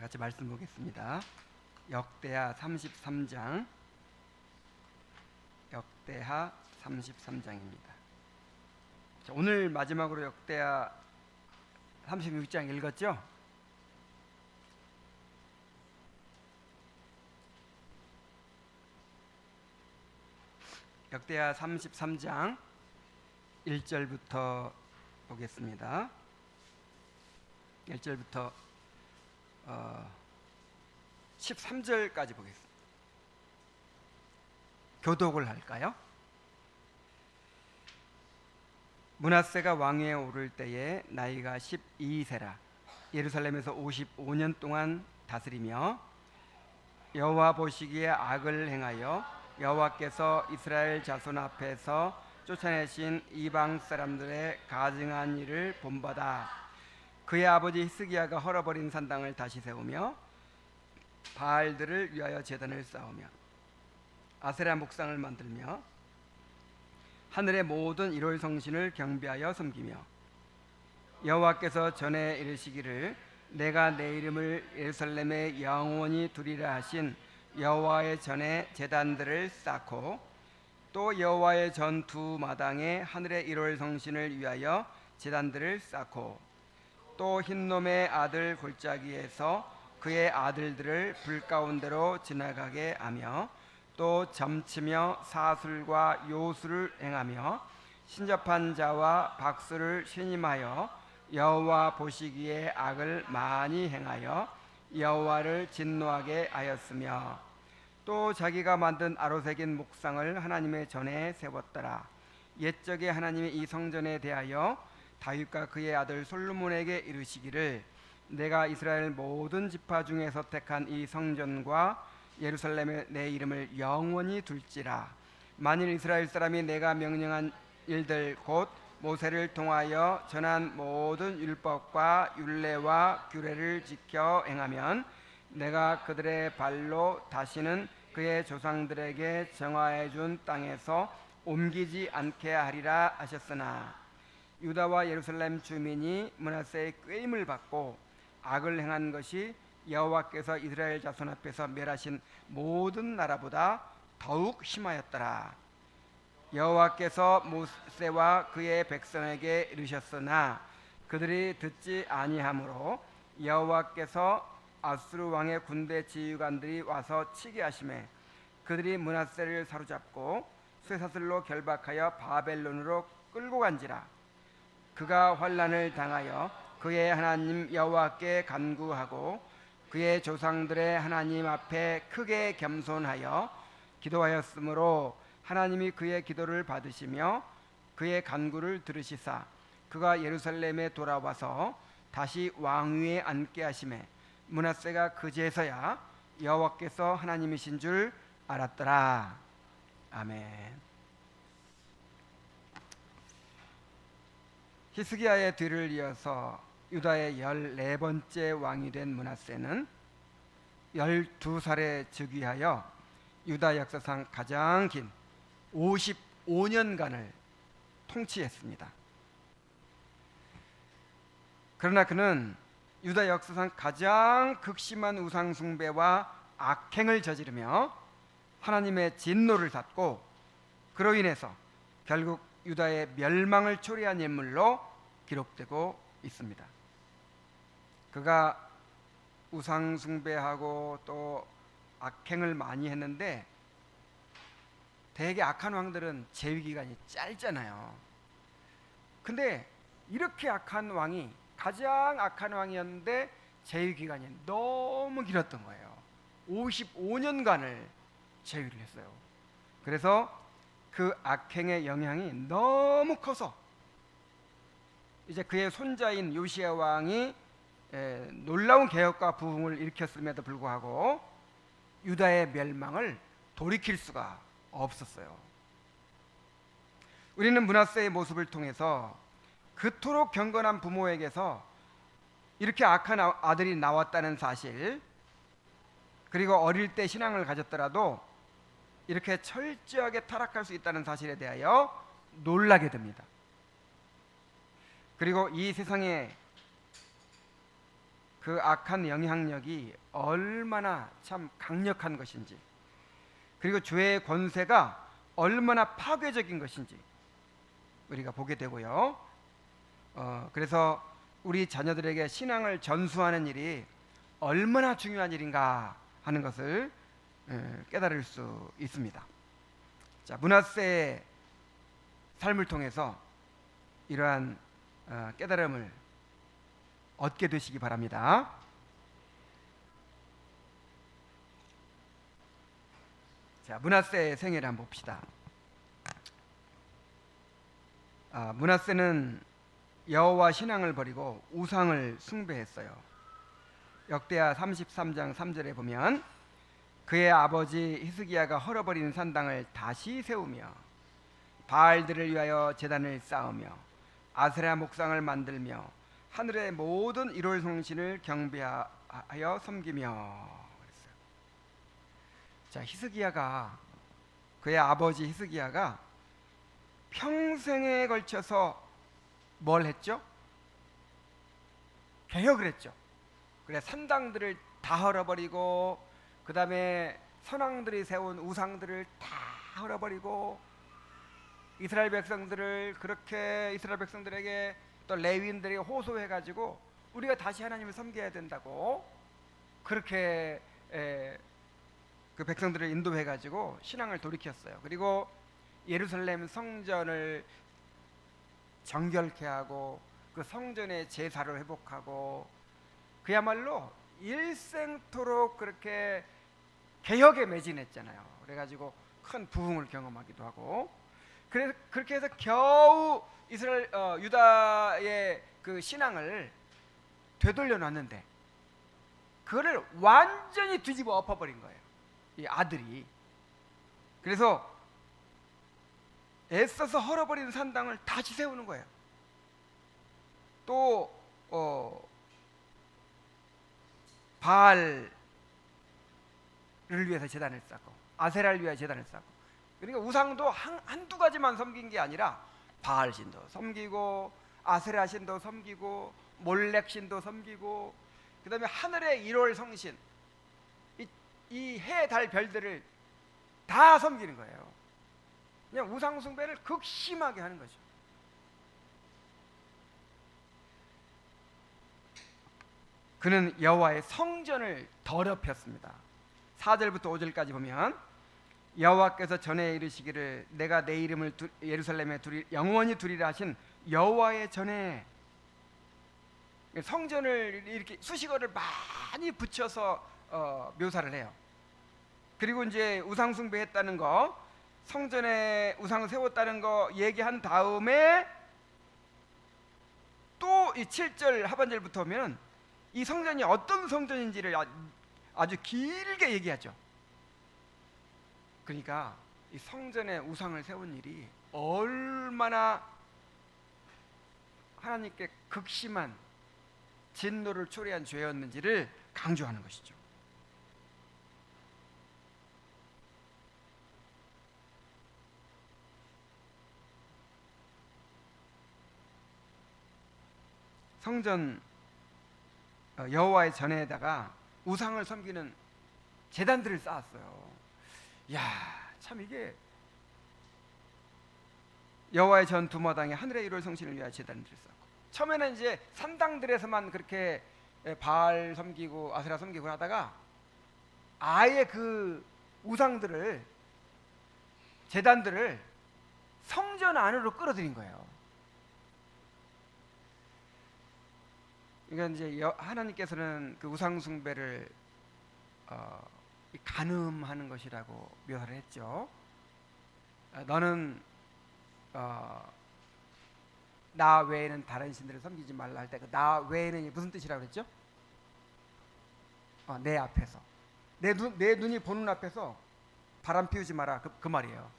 같이 말씀 보겠습니다. 역대하 33장, 역대하 33장입니다. 오늘 마지막으로 역대하 36장 읽었죠? 역대하 33장 1절부터 보겠습니다. 1절부터 13절까지 보겠습니다. 교독을 할까요? 므낫세가 왕위에 오를 때에 나이가 12세라 예루살렘에서 55년 동안 다스리며 여호와 보시기에 악을 행하여 여호와께서 이스라엘 자손 앞에서 쫓아내신 이방 사람들의 가증한 일을 본받아 그의 아버지 히스기야가 헐어버린 산당을 다시 세우며 바알들을 위하여 제단을 쌓으며 아세라 목상을 만들며 하늘의 모든 일월 성신을 경배하여 섬기며 여호와께서 전에 이르시기를 내가 내 이름을 예루살렘에 영원히 두리라 하신 여호와의 전에 제단들을 쌓고 또 여호와의 전 두 마당에 하늘의 일월 성신을 위하여 제단들을 쌓고 또 흰놈의 아들 골짜기에서 그의 아들들을 불 가운데로 지나가게 하며 또 점치며 사술과 요술을 행하며 신접한 자와 박수를 신임하여 여호와 보시기에 악을 많이 행하여 여호와를 진노하게 하였으며 또 자기가 만든 아로새긴 목상을 하나님의 전에 세웠더라. 옛적에 하나님이 이 성전에 대하여 다윗과 그의 아들 솔로몬에게 이르시기를 내가 이스라엘 모든 지파 중에서 택한 이 성전과 예루살렘에 내 이름을 영원히 둘지라. 만일 이스라엘 사람이 내가 명령한 일들 곧 모세를 통하여 전한 모든 율법과 율례와 규례를 지켜 행하면 내가 그들의 발로 다시는 그의 조상들에게 정하여 준 땅에서 옮기지 않게 하리라 하셨으나 유다와 예루살렘 주민이 므낫세의 꾀임을 받고 악을 행한 것이 여호와께서 이스라엘 자손 앞에서 멸하신 모든 나라보다 더욱 심하였더라. 여호와께서 모세와 그의 백성에게 이르셨으나 그들이 듣지 아니하므로 여호와께서 아수르 왕의 군대 지휘관들이 와서 치게 하시매 그들이 므낫세를 사로잡고 쇠사슬로 결박하여 바벨론으로 끌고 간지라. 그가 환난을 당하여 그의 하나님 여호와께 간구하고 그의 조상들의 하나님 앞에 크게 겸손하여 기도하였으므로 하나님이 그의 기도를 받으시며 그의 간구를 들으시사 그가 예루살렘에 돌아와서 다시 왕위에 앉게 하시매 므낫세가 그제서야 여호와께서 하나님이신 줄 알았더라. 아멘. 히스기야의 뒤를 이어서 유다의 14번째 왕이 된 므낫세는 12살에 즉위하여 유다 역사상 가장 긴 55년간을 통치했습니다. 그러나 그는 유다 역사상 가장 극심한 우상 숭배와 악행을 저지르며 하나님의 진노를 샀고 그로 인해서 결국 유다의 멸망을 초래한 인물로 기록되고 있습니다. 그가 우상 숭배하고 또 악행을 많이 했는데 되게 악한 왕들은 재위 기간이 짧잖아요. 근데 이렇게 악한 왕이 가장 악한 왕이었는데 재위 기간이 너무 길었던 거예요. 55년간을 재위를 했어요. 그래서 그 악행의 영향이 너무 커서 이제 그의 손자인 요시야 왕이 놀라운 개혁과 부흥을 일으켰음에도 불구하고 유다의 멸망을 돌이킬 수가 없었어요. 우리는 므낫세의 모습을 통해서 그토록 경건한 부모에게서 이렇게 악한 아들이 나왔다는 사실, 그리고 어릴 때 신앙을 가졌더라도 이렇게 철저하게 타락할 수 있다는 사실에 대하여 놀라게 됩니다. 그리고 이 세상에 그 악한 영향력이 얼마나 참 강력한 것인지, 그리고 죄의 권세가 얼마나 파괴적인 것인지 우리가 보게 되고요. 그래서 우리 자녀들에게 신앙을 전수하는 일이 얼마나 중요한 일인가 하는 것을 깨달을 수 있습니다. 자, 므낫세의 삶을 통해서 이러한 깨달음을 얻게 되시기 바랍니다. 자, 므낫세의 생애를 한번 봅시다. 므낫세는 여호와 신앙을 버리고 우상을 숭배했어요. 역대하 33장 3절에 보면 그의 아버지 히스기야가 헐어버린 산당을 다시 세우며 바알들을 위하여 제단을 쌓으며 아세라 목상을 만들며 하늘의 모든 일월 성신을 경배하여 섬기며 그랬어요. 자, 히스기야가, 그의 아버지 히스기야가 평생에 걸쳐서 뭘 했죠? 개혁을 했죠. 그래, 산당들을 다 헐어버리고 그 다음에 선왕들이 세운 우상들을 다 헐어버리고 이스라엘 백성들을, 그렇게 이스라엘 백성들에게 또 레위인들이 호소해가지고 우리가 다시 하나님을 섬겨야 된다고 그렇게 그 백성들을 인도해가지고 신앙을 돌이켰어요. 그리고 예루살렘 성전을 정결케 하고 그 성전의 제사를 회복하고 그야말로 일생토록 그렇게 개혁에 매진했잖아요. 그래가지고 큰 부흥을 경험하기도 하고, 그래서 그렇게 해서 겨우 이스라엘 유다의 그 신앙을 되돌려 놨는데 그거를 완전히 뒤집어 엎어버린 거예요, 이 아들이. 그래서 애써서 헐어버린 산당을 다시 세우는 거예요. 또 바알을 위해서 제단을 쌓고 아세라를 위하여 제단을 쌓고, 그러니까 우상도 한두 가지만 섬긴 게 아니라 바알 신도 섬기고 아세라 신도 섬기고 몰렉 신도 섬기고 그 다음에 하늘의 일월 성신, 이 해, 달, 별들을 다 섬기는 거예요. 그냥 우상 숭배를 극심하게 하는 거죠. 그는 여호와의 성전을 더럽혔습니다. 4절부터 5절까지 보면 여호와께서 전에 이르시기를 내가 내 이름을 예루살렘에 영원히 두리라 하신 여호와의 전에, 성전을 이렇게 수식어를 많이 붙여서 묘사를 해요. 그리고 이제 우상 숭배했다는 거, 성전에 우상을 세웠다는 거 얘기한 다음에 또 이 7절 하반절부터 오면 이 성전이 어떤 성전인지를 아주 길게 얘기하죠. 그러니까 이 성전에 우상을 세운 일이 얼마나 하나님께 극심한 진노를 초래한 죄였는지를 강조하는 것이죠. 성전 여호와의 전에다가 우상을 섬기는 제단들을 쌓았어요. 야, 참 이게 여호와의 전 두마당에 하늘의 일월 성신을 위하여 제단들을 쌓고, 처음에는 이제 산당들에서만 그렇게 바알 섬기고 아세라 섬기고 하다가 아예 그 우상들을, 제단들을 성전 안으로 끌어들인 거예요. 그러니까 이제 하나님께서는 그 우상 숭배를 간음하는 것이라고 묘사를 했죠. 너는 나 외에는 다른 신들을 섬기지 말라 할 때 그 나 외에는 무슨 뜻이라고 그랬죠? 내 앞에서 내 눈이 보는 앞에서 바람 피우지 마라, 그 말이에요.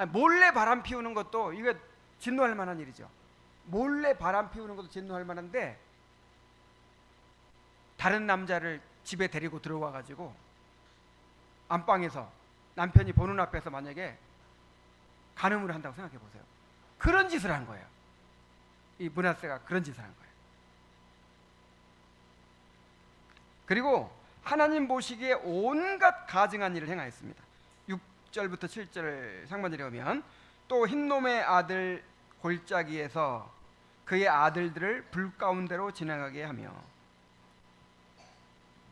몰래 바람 피우는 것도 이거 진노할 만한 일이죠. 몰래 바람 피우는 것도 진노할 만한데, 다른 남자를 집에 데리고 들어와 가지고 안방에서 남편이 보는 앞에서 만약에 간음을 한다고 생각해 보세요. 그런 짓을 한 거예요. 이 므낫세가 그런 짓을 한 거예요. 그리고 하나님 보시기에 온갖 가증한 일을 행하였습니다. 6절부터 7절 상반절에 보면 또 흰놈의 아들 골짜기에서 그의 아들들을 불 가운데로 지나가게 하며.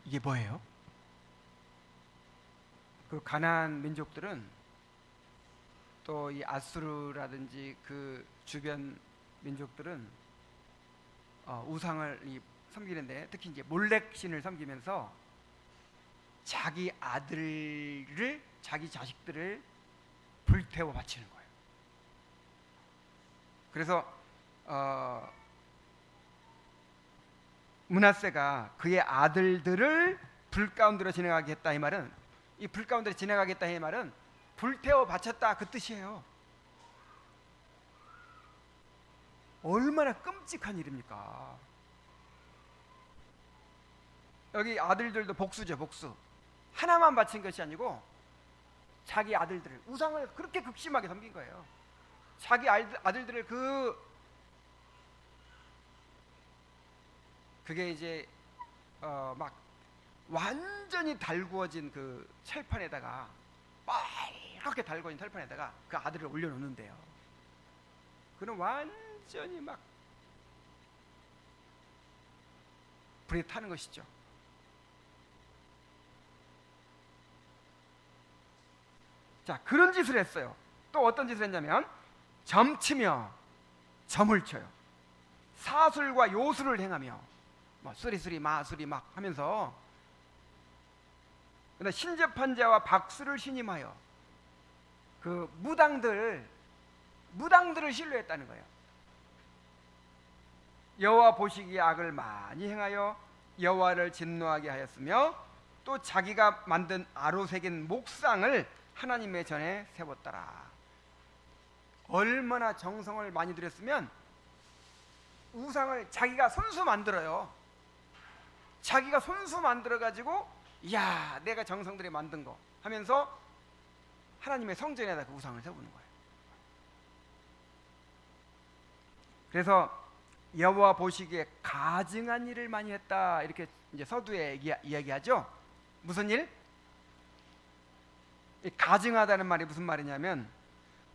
이게 뭐예요? 그 가나안 민족들은 또 이 아수르라든지 그 주변 민족들은 우상을 섬기는데, 특히 이제 몰렉 신을 섬기면서 자기 아들을, 자기 자식들을 불태워 바치는 거예요. 그래서 므낫세가 그의 아들들을 불 가운데로 지나가게 했다, 이 말은, 이 불 가운데로 지나가겠다 이 말은 불태워 바쳤다 그 뜻이에요. 얼마나 끔찍한 일입니까? 여기 아들들도 복수죠, 복수. 하나만 바친 것이 아니고 자기 아들들을, 우상을 그렇게 극심하게 섬긴 거예요. 자기 아들들을 그게 이제 막 완전히 달구어진 그 철판에다가, 빨갛게 달구어진 철판에다가 그 아들을 올려놓는데요. 그는 완전히 막 불에 타는 것이죠. 자, 그런 짓을 했어요. 또 어떤 짓을 했냐면 점치며 점을 쳐요. 사술과 요술을 행하며 뭐 수리수리 마수리 막 하면서, 근데 신접한 자와 박수를 신임하여 그 무당들을 신뢰했다는 거예요. 여호와 보시기에 악을 많이 행하여 여호와를 진노하게 하였으며 또 자기가 만든 아로 새긴 목상을 하나님의 전에 세웠더라. 얼마나 정성을 많이 들였으면 우상을 자기가 손수 만들어요. 자기가 손수 만들어 가지고, 야, 내가 정성 들여 만든 거 하면서 하나님의 성전에다 그 우상을 세우는 거예요. 그래서 여호와 보시기에 가증한 일을 많이 했다, 이렇게 이제 서두에 이야기하죠. 무슨 일? 이 가증하다는 말이 무슨 말이냐면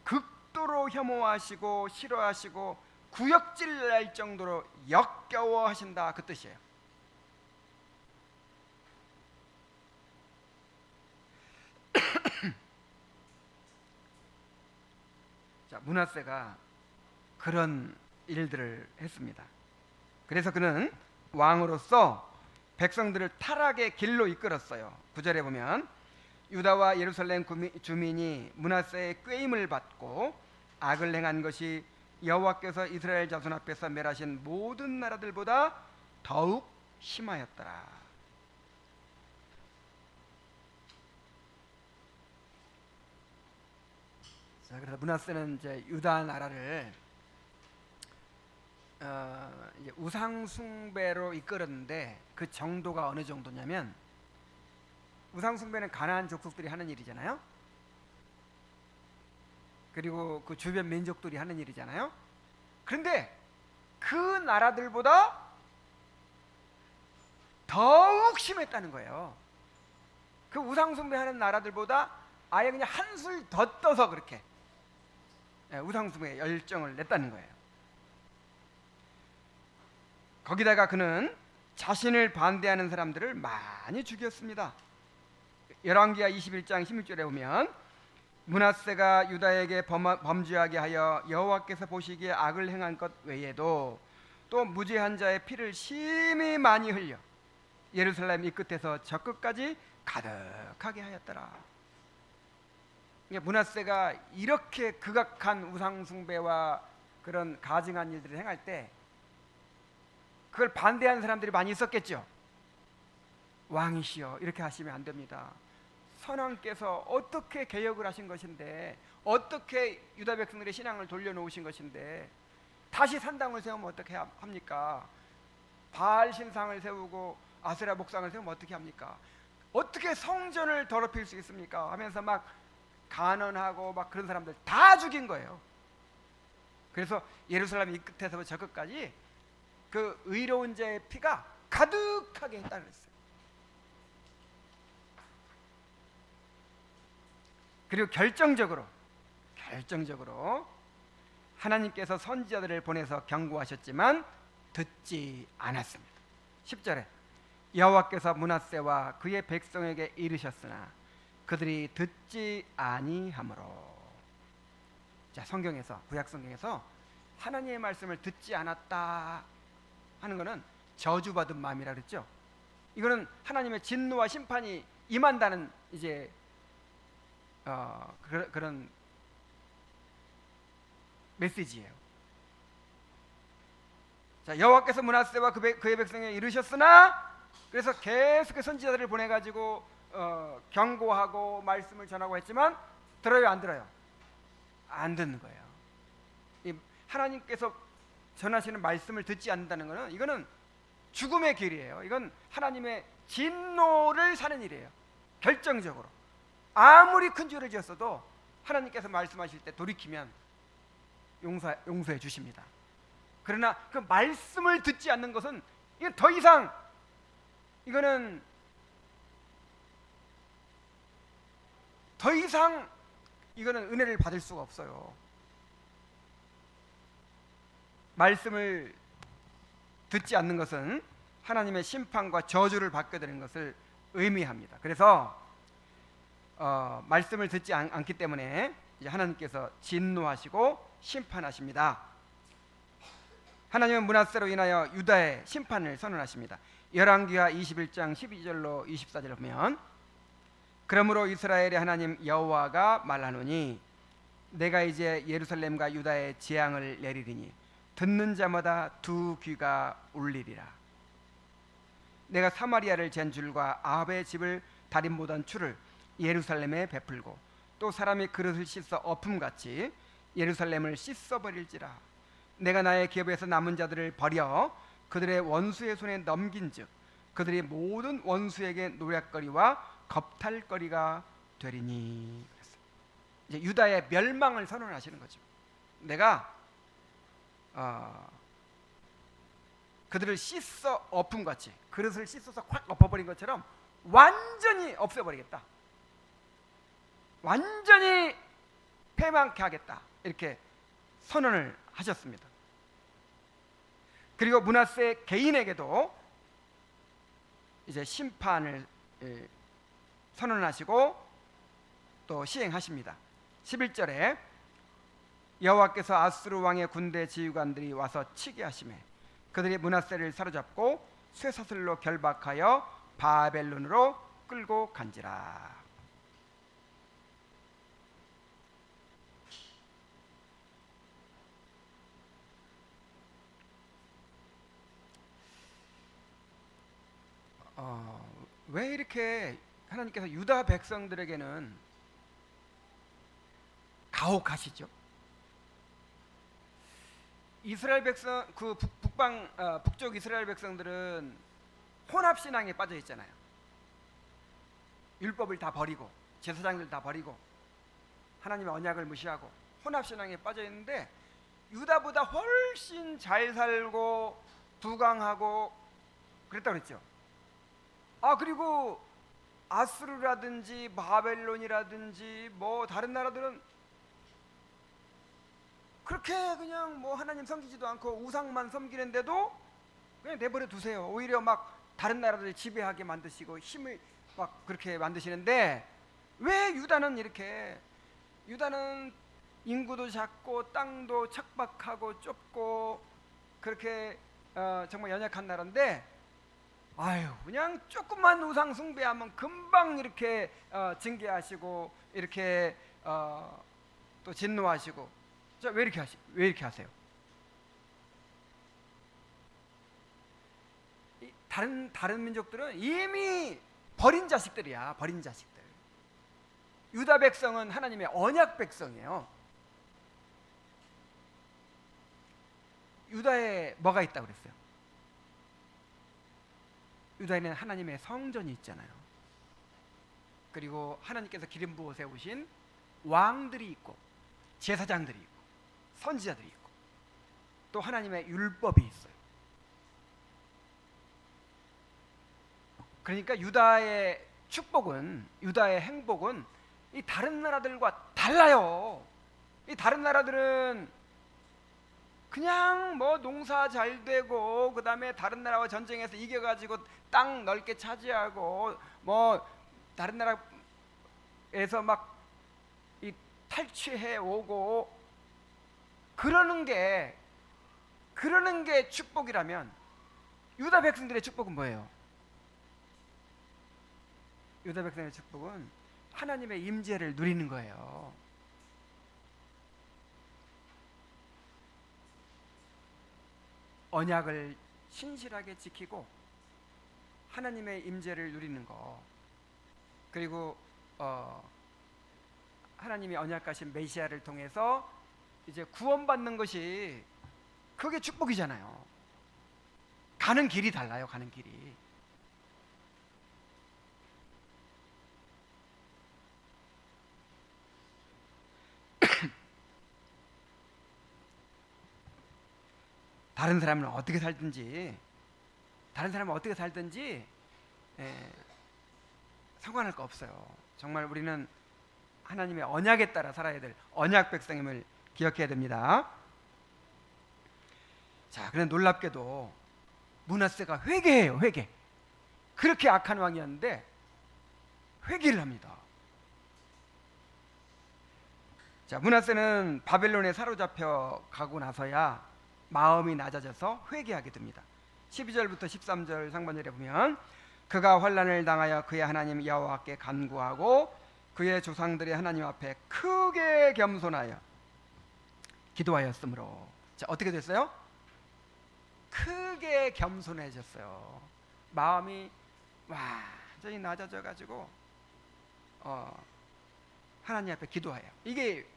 극도로 혐오하시고 싫어하시고 구역질 날 정도로 역겨워하신다, 그 뜻이에요. 자, 므낫세가 그런 일들을 했습니다. 그래서 그는 왕으로서 백성들을 타락의 길로 이끌었어요. 9절에 보면 유다와 예루살렘 주민이 므낫세의 꾀임을 받고 악을 행한 것이 여호와께서 이스라엘 자손 앞에서 멸하신 모든 나라들보다 더욱 심하였더라. 자, 그래서 므낫세는 이제 유다 나라를 이제 우상 숭배로 이끌었는데, 그 정도가 어느 정도냐면, 우상 숭배는 가나안 족속들이 하는 일이잖아요. 그리고 그 주변 민족들이 하는 일이잖아요. 그런데 그 나라들보다 더욱 심했다는 거예요. 그 우상 숭배하는 나라들보다 아예 그냥 한술 더 떠서 그렇게 우상 숭배에 열정을 냈다는 거예요. 거기다가 그는 자신을 반대하는 사람들을 많이 죽였습니다. 열왕기하 21장 16절에 보면 므낫세가 유다에게 범죄하게 하여 여호와께서 보시기에 악을 행한 것 외에도 또 무죄한 자의 피를 심히 많이 흘려 예루살렘 이 끝에서 저 끝까지 가득하게 하였더라. 므낫세가 이렇게 극악한 우상 숭배와 그런 가증한 일들을 행할 때 그걸 반대하는 사람들이 많이 있었겠죠. 왕이시여, 이렇게 하시면 안 됩니다. 선왕께서 어떻게 개혁을 하신 것인데, 어떻게 유다 백성들의 신앙을 돌려놓으신 것인데 다시 산당을 세우면 어떻게 합니까? 바알 신상을 세우고 아세라 목상을 세우면 어떻게 합니까? 어떻게 성전을 더럽힐 수 있습니까? 하면서 막 간언하고 막 그런 사람들 다 죽인 거예요. 그래서 예루살렘 이 끝에서부터 저 끝까지 그 의로운 자의 피가 가득하게 했다 그랬어요. 그리고 결정적으로 하나님께서 선지자들을 보내서 경고하셨지만 듣지 않았습니다. 10절에 여호와께서 므낫세와 그의 백성에게 이르셨으나 그들이 듣지 아니하므로. 자, 성경에서, 구약 성경에서 하나님의 말씀을 듣지 않았다 하는 것은 저주받은 마음이라 그랬죠. 이거는 하나님의 진노와 심판이 임한다는 이제 그런 메시지예요. 자, 여호와께서 므낫세와 그의 백성에 이르셨으나, 그래서 계속 선지자들을 보내가지고 경고하고 말씀을 전하고 했지만 들어요, 안 들어요? 안 듣는 거예요. 이 하나님께서 전하시는 말씀을 듣지 않는다는 것은 이거는 죽음의 길이에요. 이건 하나님의 진노를 사는 일이에요. 결정적으로 아무리 큰 죄를 지었어도 하나님께서 말씀하실 때 돌이키면 용서해 주십니다. 그러나 그 말씀을 듣지 않는 것은 이건 더 이상 이거는 은혜를 받을 수가 없어요. 말씀을 듣지 않는 것은 하나님의 심판과 저주를 받게 되는 것을 의미합니다. 그래서 말씀을 듣지 않기 때문에 이제 하나님께서 진노하시고 심판하십니다. 하나님은 므낫세로 인하여 유다의 심판을 선언하십니다. 열왕기하 21장 12절로 24절을 보면, 그러므로 이스라엘의 하나님 여호와가 말하노니 내가 이제 예루살렘과 유다의 재앙을 내리리니 듣는 자마다 두 귀가 울리리라. 내가 사마리아를 잰 줄과 아합의 집을 다림 못한 추를 예루살렘에 베풀고 또 사람이 그릇을 씻어 엎음같이 예루살렘을 씻어버릴지라. 내가 나의 기업에서 남은 자들을 버려 그들의 원수의 손에 넘긴즉 그들이 모든 원수에게 노략거리와 겁탈거리가 되리니. 이제 유다의 멸망을 선언하시는 거죠. 내가 그들을 씻어 엎음같이, 그릇을 씻어서 확 엎어버린 것처럼 완전히 없애버리겠다, 완전히 패망케 하겠다, 이렇게 선언을 하셨습니다. 그리고 므낫세 개인에게도 이제 심판을 선언하시고 또 시행하십니다. 11절에 여호와께서 아수르 왕의 군대 지휘관들이 와서 치게 하시매 그들이 므낫세를 사로잡고 쇠사슬로 결박하여 바벨론으로 끌고 간지라. 왜 이렇게 하나님께서 유다 백성들에게는 가혹하시죠? 이스라엘 백성, 그 북쪽 이스라엘 백성들은 혼합 신앙에 빠져 있잖아요. 율법을 다 버리고 제사장들 다 버리고 하나님의 언약을 무시하고 혼합 신앙에 빠져 있는데, 유다보다 훨씬 잘 살고 부강하고 그랬다고 그랬죠. 그리고 아수르라든지 바벨론이라든지 뭐 다른 나라들은 그렇게 그냥 뭐 하나님 섬기지도 않고 우상만 섬기는데도 그냥 내버려 두세요. 오히려 막 다른 나라들 지배하게 만드시고 힘을 막 그렇게 만드시는데, 왜 유다는 이렇게, 유다는 인구도 작고 땅도 척박하고 좁고 그렇게 정말 연약한 나라인데, 그냥 조금만 우상 숭배하면 금방 이렇게 징계하시고 이렇게 또 진노하시고. 자, 왜 이렇게 하세요? 다른 민족들은 이미 버린 자식들이야, 버린 자식들. 유다 백성은 하나님의 언약 백성이에요. 유다에 뭐가 있다고 그랬어요? 유다에는 하나님의 성전이 있잖아요. 그리고 하나님께서 기름 부어 세우신 왕들이 있고 제사장들이 있고 선지자들이 있고 또 하나님의 율법이 있어요. 그러니까 유다의 축복은, 유다의 행복은 이 다른 나라들과 달라요. 이 다른 나라들은 그냥 뭐 농사 잘 되고 그 다음에 다른 나라와 전쟁에서 이겨가지고 땅 넓게 차지하고 뭐 다른 나라에서 막 이 탈취해 오고 그러는 게 축복이라면 유다 백성들의 축복은 뭐예요? 유다 백성의 축복은 하나님의 임재를 누리는 거예요. 언약을 신실하게 지키고 하나님의 임재를 누리는 거, 그리고 하나님이 언약하신 메시아를 통해서 이제 구원받는 것이 그게 축복이잖아요. 가는 길이 달라요. 가는 길이. 다른 사람은 어떻게 살든지 상관할 거 없어요. 정말 우리는 하나님의 언약에 따라 살아야 될 언약 백성임을 기억해야 됩니다. 자, 그런데 놀랍게도 므낫세가 회개해요. 회개. 그렇게 악한 왕이었는데 회개를 합니다. 자, 므낫세는 바벨론에 사로잡혀 가고 나서야 마음이 낮아져서 회개하게 됩니다. 12절부터 13절 상반절에 보면 그가 환난을 당하여 그의 하나님 여호와께 간구하고 그의 조상들의 하나님 앞에 크게 겸손하여 기도하였으므로, 자, 어떻게 됐어요? 크게 겸손해졌어요. 마음이 완전히 낮아져 가지고 하나님 앞에 기도해요. 이게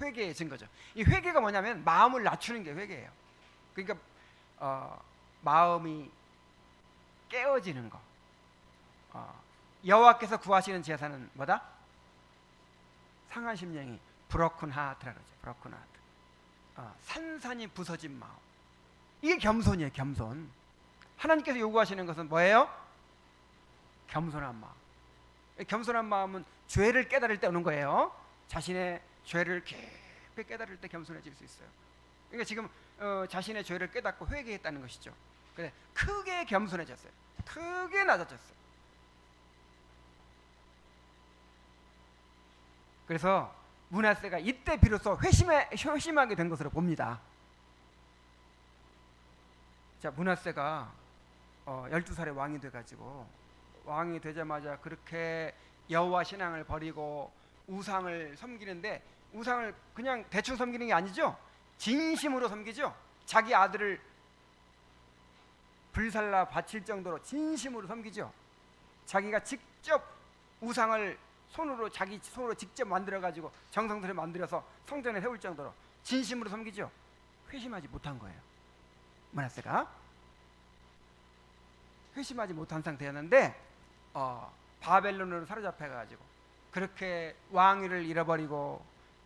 회개의 증거죠. 이 회개가 뭐냐면 마음을 낮추는 게 회개예요. 그러니까 마음이 깨어지는 거. 여호와께서 구하시는 제사는 뭐다? 상한 심령이 브로큰 하트라고 그러죠. 브로큰 하트. 산산이 부서진 마음. 이게 겸손이에요. 겸손. 하나님께서 요구하시는 것은 뭐예요? 겸손한 마음. 겸손한 마음은 죄를 깨달을 때 오는 거예요. 자신의 죄를 깊이 깨달을 때 겸손해질 수 있어요. 그러니까 지금 자신의 죄를 깨닫고 회개했다는 것이죠. 그래, 크게 겸손해졌어요. 크게 낮아졌어요. 그래서 므낫세가 이때 비로소 회심하게 된 것으로 봅니다. 자, 므낫세가 12살에 왕이 돼가지고 왕이 되자마자 그렇게 여호와 신앙을 버리고 우상을 섬기는데, 우상을 그냥 대충 섬기는 게 아니죠. 진심으로 섬기죠. 자기 아들을 불살라 바칠 정도로 진심으로 섬기죠. 자기가 직접 우상을 자기 손으로 직접 만들어 가지고 정성스레 만들어서 성전에 세울 정도로 진심으로 섬기죠. 회심하지 못한 거예요. 므낫세가 회심하지 못한 상태였는데 바벨론으로 사로잡혀 가지고 그렇게 왕위를 잃어버리고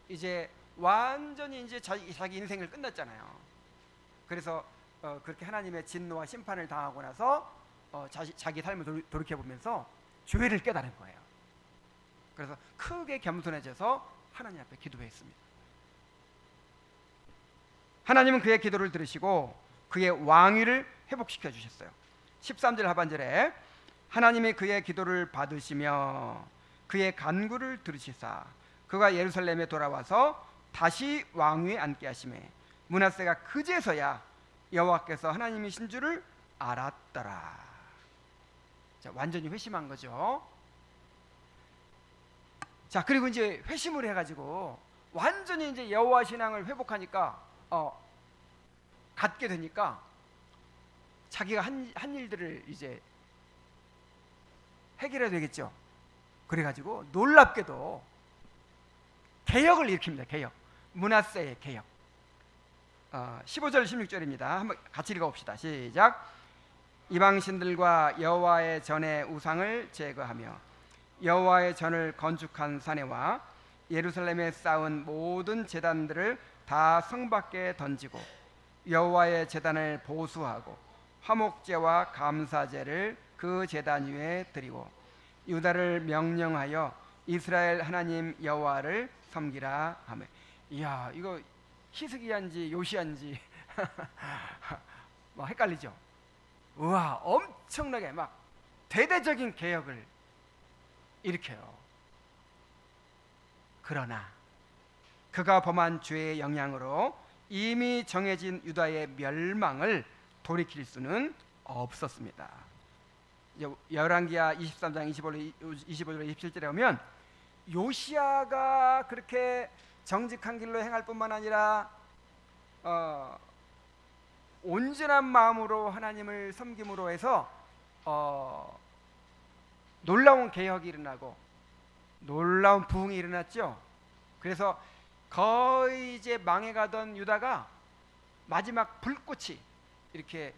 이제 완전히 이제 자기 인생을 끝냈잖아요. 그래서 그렇게 하나님의 진노와 심판을 당하고 나서 자기 삶을 돌이켜 보면서 죄를 깨달은 거예요. 그래서 크게 겸손해져서 하나님 앞에 기도했습니다. 하나님은 그의 기도를 들으시고 그의 왕위를 회복시켜 주셨어요. 13절 하반절에 하나님이 그의 기도를 받으시며 그의 간구를 들으시사 그가 예루살렘에 돌아와서 다시 왕위에 앉게 하시매 므낫세가 그제서야 여호와께서 하나님이신 줄을 알았더라. 자, 완전히 회심한 거죠. 자, 그리고 이제 회심을 해가지고 완전히 이제 여호와 신앙을 회복하니까 갖게 되니까 자기가 한 일들을 이제 해결해야 되겠죠. 그래가지고 놀랍게도 개혁을 일으킵니다. 개혁. 므낫세의 개혁. 15절 16절입니다. 한번 같이 읽어봅시다. 시작. 이방신들과 여호와의 전의 우상을 제거하며 여호와의 전을 건축한 사내와 예루살렘에 쌓은 모든 제단들을 다 성 밖에 던지고 여호와의 제단을 보수하고 화목제와 감사제를 그 제단 위에 드리고 유다를 명령하여 이스라엘 하나님 여호와를 섬기라 하며. 이야, 이거 히스기야인지 요시야인지 막 헷갈리죠. 우와, 엄청나게 막 대대적인 개혁을 일으켜요. 그러나 그가 범한 죄의 영향으로 이미 정해진 유다의 멸망을 돌이킬 수는 없었습니다. 열왕기하 23장 25절 27절에 보면 요시야가 그렇게 정직한 길로 행할 뿐만 아니라 온전한 마음으로 하나님을 섬김으로 해서 놀라운 개혁이 일어나고 놀라운 부흥이 일어났죠. 그래서 거의 이제 망해가던 유다가 마지막 불꽃이 이렇게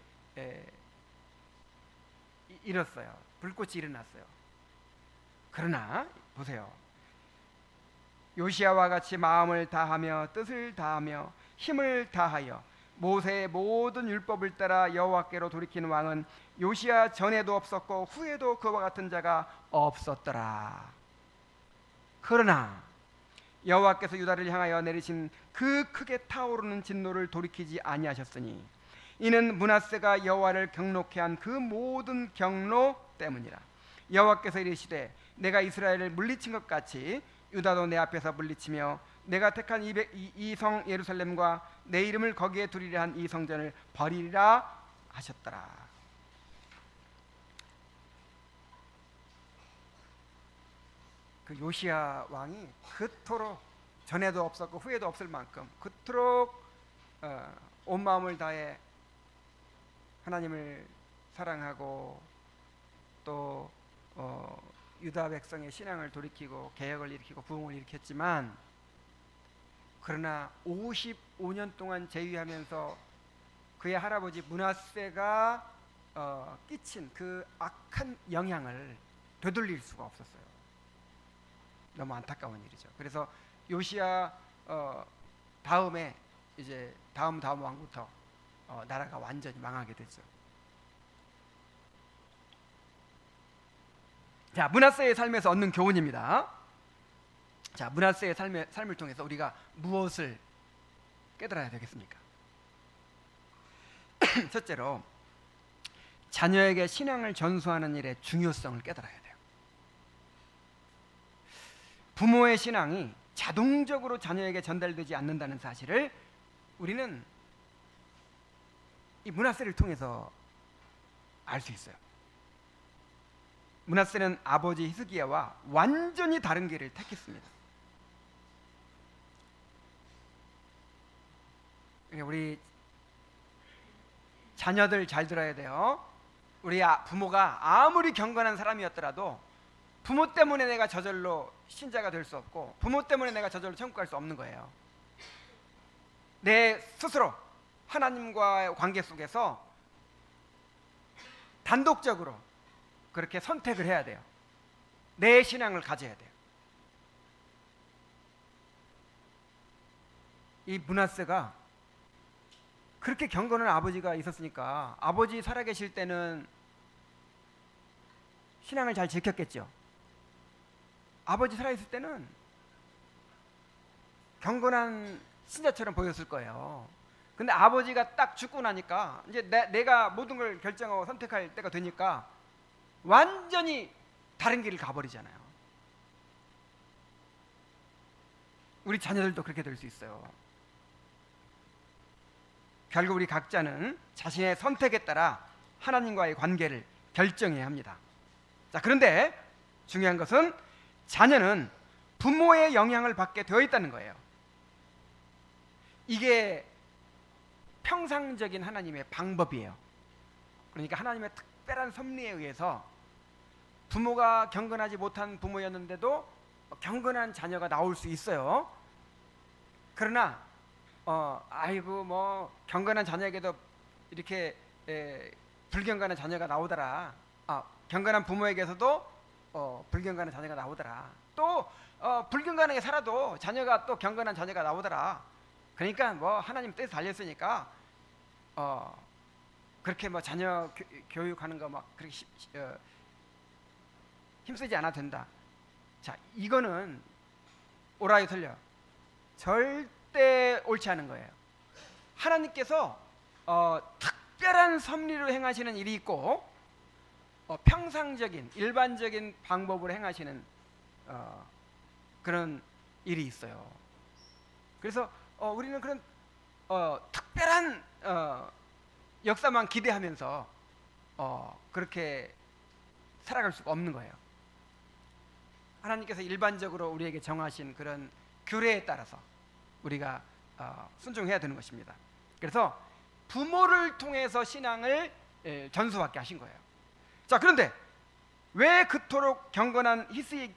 일었어요. 불꽃이 일어났어요. 그러나 보세요. 요시야와 같이 마음을 다하며 뜻을 다하며 힘을 다하여 모세의 모든 율법을 따라 여호와께로 돌이키는 왕은 요시야 전에도 없었고 후에도 그와 같은 자가 없었더라. 그러나 여호와께서 유다를 향하여 내리신 그 크게 타오르는 진노를 돌이키지 아니하셨으니 이는 므낫세가 여호와를 경노케 한 그 모든 경로 때문이라. 여호와께서 이르시되 내가 이스라엘을 물리친 것 같이 유다도 내 앞에서 물리치며 내가 택한 이 성 예루살렘과 내 이름을 거기에 두리라 한 이 성전을 버리리라 하셨더라. 그 요시야 왕이 그토록 전에도 없었고 후에도 없을 만큼 그토록 온 마음을 다해 하나님을 사랑하고 또 유다 백성의 신앙을 돌이키고 개혁을 일으키고 부흥을 일으켰지만, 그러나 55년 동안 재위하면서 그의 할아버지 므낫세가 끼친 그 악한 영향을 되돌릴 수가 없었어요. 너무 안타까운 일이죠. 그래서 요시야 다음에 이제 다음 왕부터 나라가 완전히 망하게 되죠. 자, 므낫세의 삶에서 얻는 교훈입니다. 자, 므낫세의 삶을 통해서 우리가 무엇을 깨달아야 되겠습니까? 첫째로 자녀에게 신앙을 전수하는 일의 중요성을 깨달아야 돼요. 부모의 신앙이 자동적으로 자녀에게 전달되지 않는다는 사실을 우리는 이 므낫세를 통해서 알 수 있어요. 므낫세는 아버지 히스기야와 완전히 다른 길을 택했습니다. 우리 자녀들 잘 들어야 돼요. 우리 부모가 아무리 경건한 사람이었더라도 부모 때문에 내가 저절로 신자가 될 수 없고 부모 때문에 내가 저절로 천국 갈 수 없는 거예요. 내 스스로 하나님과의 관계 속에서 단독적으로 그렇게 선택을 해야 돼요. 내 신앙을 가져야 돼요. 이 므낫세가 그렇게 경건한 아버지가 있었으니까 아버지 살아계실 때는 신앙을 잘 지켰겠죠. 아버지 살아있을 때는 경건한 신자처럼 보였을 거예요. 근데 아버지가 딱 죽고 나니까 이제 내가 모든 걸 결정하고 선택할 때가 되니까 완전히 다른 길을 가버리잖아요. 우리 자녀들도 그렇게 될 수 있어요. 결국 우리 각자는 자신의 선택에 따라 하나님과의 관계를 결정해야 합니다. 자, 그런데 중요한 것은 자녀는 부모의 영향을 받게 되어 있다는 거예요. 이게 평상적인 하나님의 방법이에요. 그러니까 하나님의 특별한 섭리에 의해서 부모가 경건하지 못한 부모였는데도 경건한 자녀가 나올 수 있어요. 그러나 아이고 뭐 경건한 자녀에게도 이렇게 불경건한 자녀가 나오더라. 경건한 부모에게서도 불경건한 자녀가 나오더라. 또 불경건하게 살아도 자녀가 또 경건한 자녀가 나오더라. 그러니까 뭐 하나님 뜻에 달렸으니까 그렇게 뭐 자녀 교육하는 거 막 그렇게 힘쓰지 않아도 된다. 자, 이거는 오라이 틀려. 절대 옳지 않은 거예요. 하나님께서 특별한 섭리로 행하시는 일이 있고 평상적인 일반적인 방법으로 행하시는 그런 일이 있어요. 그래서 우리는 그런 특별한 역사만 기대하면서 그렇게 살아갈 수가 없는 거예요. 하나님께서 일반적으로 우리에게 정하신 그런 규례에 따라서 우리가 순종해야 되는 것입니다. 그래서 부모를 통해서 신앙을 전수받게 하신 거예요. 자, 그런데 왜 그토록 경건한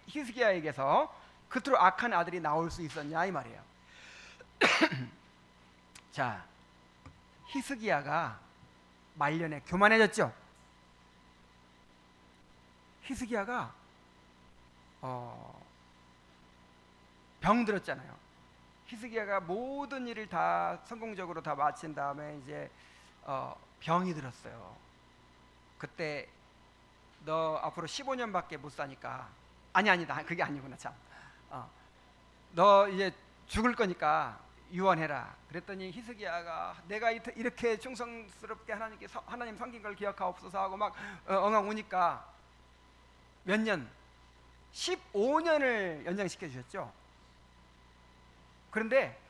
히스기야에게서 그토록 악한 아들이 나올 수 있었냐 이 말이에요. 자, 히스기야가 말년에 교만해졌죠. 히스기야가 병들었잖아요. 히스기야가 모든 일을 다 성공적으로 다 마친 다음에 이제 병이 들었어요. 그때 너 앞으로 15년밖에 못 사니까 아니다 그게 아니구나 참. 너 이제 죽을 거니까 유언해라. 그랬더니 히스기야가 내가 이렇게 충성스럽게 하나님 섬긴 걸 기억하옵소서 하고 막 엉엉 우니까 몇 년 15년을 연장시켜 주셨죠. 그런데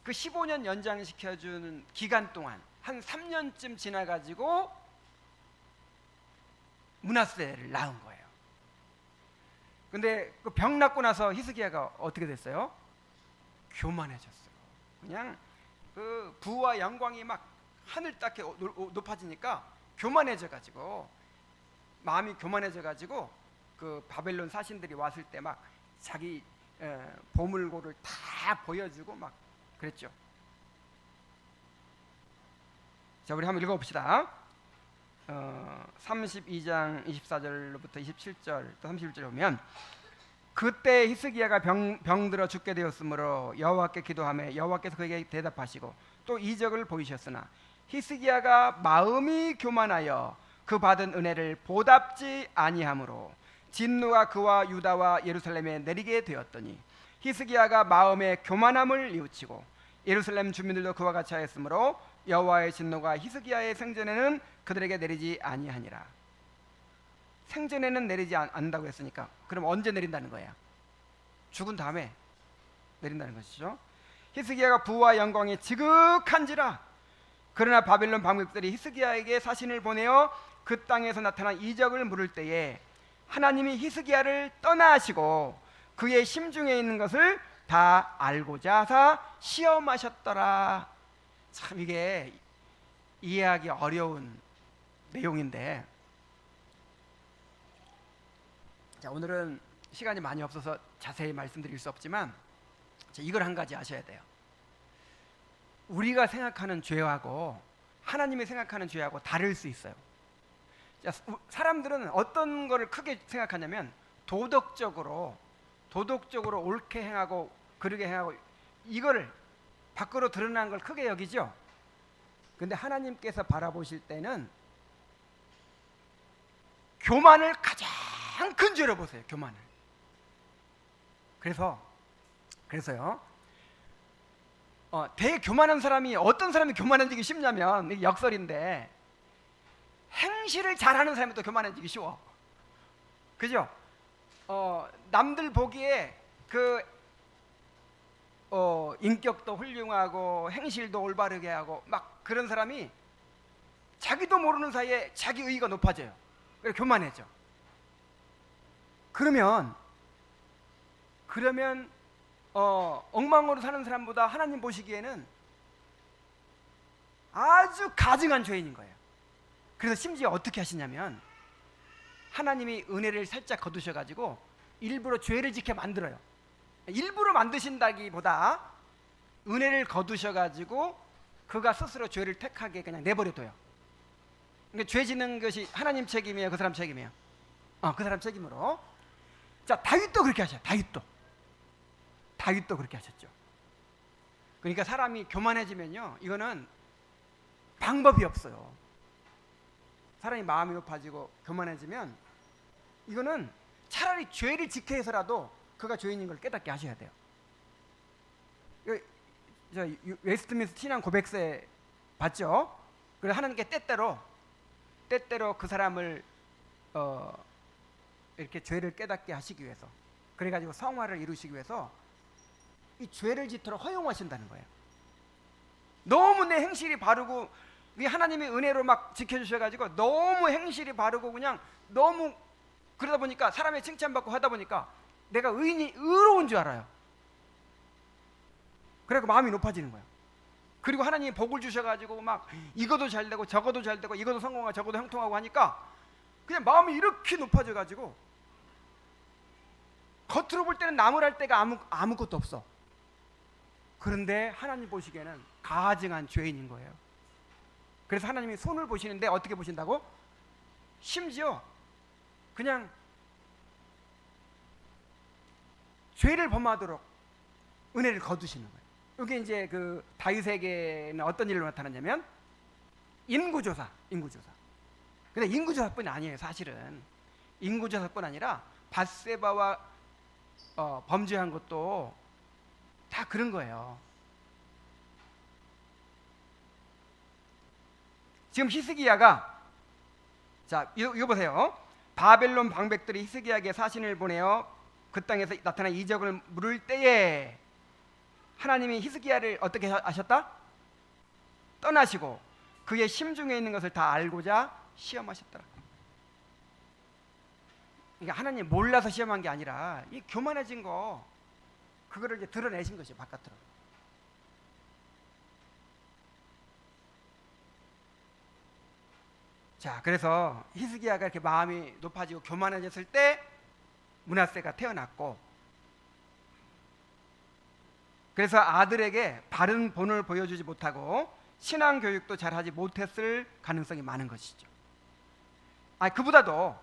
그 15년 연장시켜 주는 기간 동안 한 3년쯤 지나 가지고 므낫세를 낳은 거예요. 근데 그 병 낫고 나서 히스기야가 어떻게 됐어요? 교만해졌어요. 그냥 그 부와 영광이 막 하늘 닿게 높아지니까 교만해져 가지고 마음이 교만해져 가지고 그 바벨론 사신들이 왔을 때 막 자기 보물고를 다 보여주고 막 그랬죠. 자, 우리 한번 읽어봅시다. 32장 24절부터 27절 또 31절 보면 그때 히스기야가 병들어 죽게 되었으므로 여호와께 기도하며 여호와께서 그에게 대답하시고 또 이적을 보이셨으나 히스기야가 마음이 교만하여 그 받은 은혜를 보답지 아니하므로 진노가 그와 유다와 예루살렘에 내리게 되었더니 히스기야가 마음의 교만함을 뉘우치고 예루살렘 주민들도 그와 같이 하였으므로 여호와의 진노가 히스기야의 생전에는 그들에게 내리지 아니하니라. 생전에는 내리지 않는다고 했으니까 그럼 언제 내린다는 거야? 죽은 다음에 내린다는 것이죠. 히스기야가 부와 영광이 지극한지라. 그러나 바벨론 방백들이 히스기야에게 사신을 보내어 그 땅에서 나타난 이적을 물을 때에 하나님이 히스기야를 떠나시고 그의 심중에 있는 것을 다 알고자 하사 시험하셨더라. 참 이게 이해하기 어려운 내용인데, 자, 오늘은 시간이 많이 없어서 자세히 말씀드릴 수 없지만 이걸 한 가지 아셔야 돼요. 우리가 생각하는 죄하고 하나님이 생각하는 죄하고 다를 수 있어요. 자, 사람들은 어떤 거를 크게 생각하냐면 도덕적으로 옳게 행하고 그르게 행하고 이거를 밖으로 드러난 걸 크게 여기죠. 근데 하나님께서 바라보실 때는 교만을 가장 큰 죄로 보세요. 교만을. 그래서요. 되게 교만한 사람이 어떤 사람이 교만해지기 쉽냐면 이게 역설인데 행실을 잘하는 사람이 또 교만해지기 쉬워. 그죠? 남들 보기에 그 인격도 훌륭하고 행실도 올바르게 하고 막 그런 사람이 자기도 모르는 사이에 자기 의의가 높아져요. 그래서 교만해져. 그러면 엉망으로 사는 사람보다 하나님 보시기에는 아주 가증한 죄인인 거예요. 그래서 심지어 어떻게 하시냐면 하나님이 은혜를 살짝 거두셔가지고 일부러 죄를 짓게 만들어요. 일부러 만드신다기보다 은혜를 거두셔가지고 그가 스스로 죄를 택하게 그냥 내버려둬요. 그러니까 죄 짓는 것이 하나님 책임이에요, 그 사람 책임이에요? 그 사람 책임으로. 자, 다윗도 그렇게 하셔요. 다윗도 그렇게 하셨죠. 그러니까 사람이 교만해지면요, 이거는 방법이 없어요. 사람이 마음이 높아지고 교만해지면 이거는 차라리 죄를 지켜 해서라도 그가 죄인인 걸 깨닫게 하셔야 돼요. 저 웨스트민스터 신앙 고백서에 봤죠? 그래서 하나님께 때때로 그 사람을 이렇게 죄를 깨닫게 하시기 위해서, 그래가지고 성화를 이루시기 위해서 이 죄를 짓도록 허용하신다는 거예요. 너무 내 행실이 바르고, 이 하나님의 은혜로 막 지켜주셔가지고 너무 행실이 바르고 그냥 너무 그러다 보니까 사람의 칭찬받고 하다 보니까 내가 의로운 줄 알아요. 그래서 마음이 높아지는 거예요. 그리고 하나님이 복을 주셔가지고 막 이것도 잘 되고 저것도 잘 되고 이것도 성공하고 저것도 형통하고 하니까 그냥 마음이 이렇게 높아져가지고 겉으로 볼 때는 나무랄 데가 아무것도 없어. 그런데 하나님 보시기에는 가증한 죄인인 거예요. 그래서 하나님이 손을 보시는데 어떻게 보신다고? 심지어 그냥 죄를 범하도록 은혜를 거두시는 거예요. 이게 이제 그 다윗에게는 어떤 일로 나타났냐면 인구조사. 근데 인구조사뿐이 아니에요. 사실은 인구조사뿐 아니라 밧세바와 범죄한 것도 다 그런 거예요. 지금 히스기야가, 자 이거 보세요. 바벨론 방백들이 히스기야에게 사신을 보내어 그 땅에서 나타난 이적을 물을 때에 하나님이 히스기야를 어떻게 하셨다? 떠나시고 그의 심중에 있는 것을 다 알고자 시험하셨더라. 그러니까 하나님 몰라서 시험한 게 아니라 이 교만해진 거, 그거를 이제 드러내신 것이에요, 바깥으로. 자, 그래서 히스기야가 이렇게 마음이 높아지고 교만해졌을 때 므낫세가 태어났고, 그래서 아들에게 바른 본을 보여주지 못하고 신앙 교육도 잘하지 못했을 가능성이 많은 것이죠. 그보다도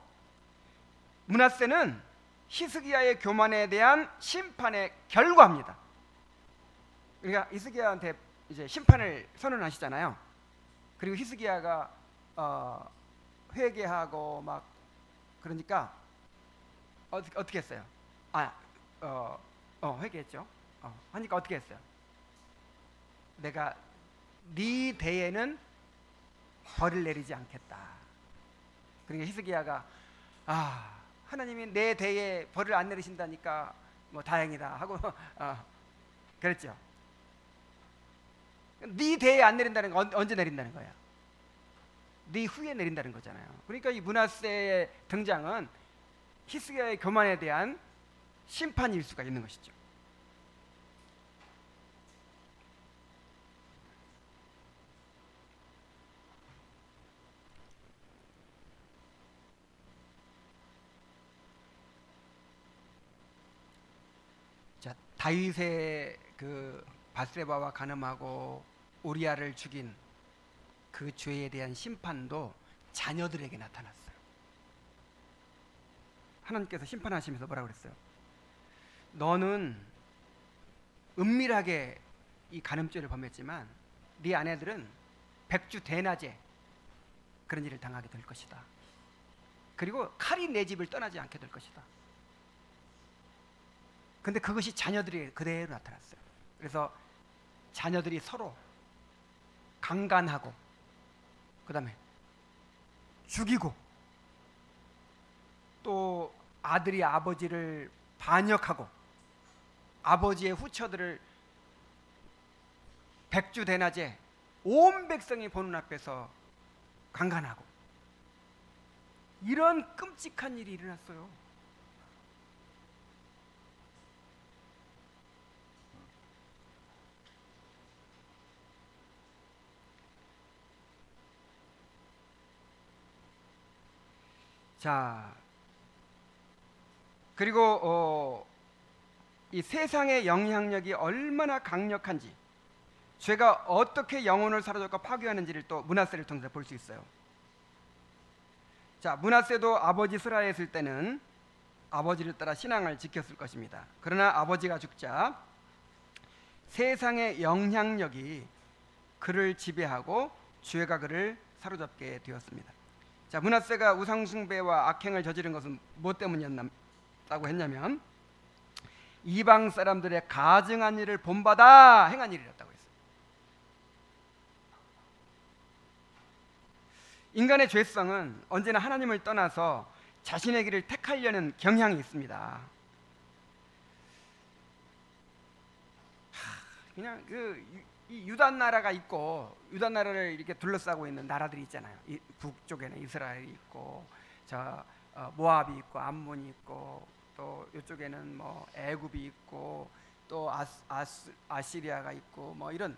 므낫세는 히스기야의 교만에 대한 심판의 결과입니다. 그러니까 히스기야한테 이제 심판을 선언하시잖아요. 그리고 히스기야가 회개하고 막 그러니까 어떻게 했어요? 회개했죠. 하니까 어떻게 했어요? 내가 네 대에는 벌을 내리지 않겠다. 그러니까 히스기야가 하나님이 내 대에 벌을 안 내리신다니까 뭐 다행이다 하고 그랬죠. 네 대에 안 내린다는 건 언제 내린다는 거야? 네 후에 내린다는 거잖아요. 그러니까 이 므낫세의 등장은 히스기야의 교만에 대한 심판일 수가 있는 것이죠. 자, 다윗의 그 밧세바와 간음하고 우리아를 죽인 그 죄에 대한 심판도 자녀들에게 나타났어요. 하나님께서 심판하시면서 뭐라고 그랬어요? 너는 은밀하게 이 간음죄를 범했지만 네 아내들은 백주 대낮에 그런 일을 당하게 될 것이다. 그리고 칼이 내 집을 떠나지 않게 될 것이다. 근데 그것이 자녀들이 그대로 나타났어요. 그래서 자녀들이 서로 강간하고 그 다음에 죽이고 또 아들이 아버지를 반역하고 아버지의 후처들을 백주 대낮에 온 백성이 보는 앞에서 강간하고 이런 끔찍한 일이 일어났어요. 자, 그리고 이 세상의 영향력이 얼마나 강력한지, 죄가 어떻게 영혼을 사로잡고 파괴하는지를 또 므낫세를 통해서 볼 수 있어요. 자, 므낫세도 아버지 스라에 있을 때는 아버지를 따라 신앙을 지켰을 것입니다. 그러나 아버지가 죽자 세상의 영향력이 그를 지배하고 죄가 그를 사로잡게 되었습니다. 자, 므낫세가 우상 숭배와 악행을 저지른 것은 무엇 때문이었다고 했냐면 이방 사람들의 가증한 일을 본받아 행한 일이었다고 했어요. 인간의 죄성은 언제나 하나님을 떠나서 자신의 길을 택하려는 경향이 있습니다. 그냥 이 유다 나라가 있고, 유다 나라를 이렇게 둘러싸고 있는 나라들이 있잖아요. 이 북쪽에는 이스라엘이 있고, 저 모압이 있고, 암몬이 있고, 또 이쪽에는 뭐 애굽이 있고, 또 아시리아가 있고, 뭐 이런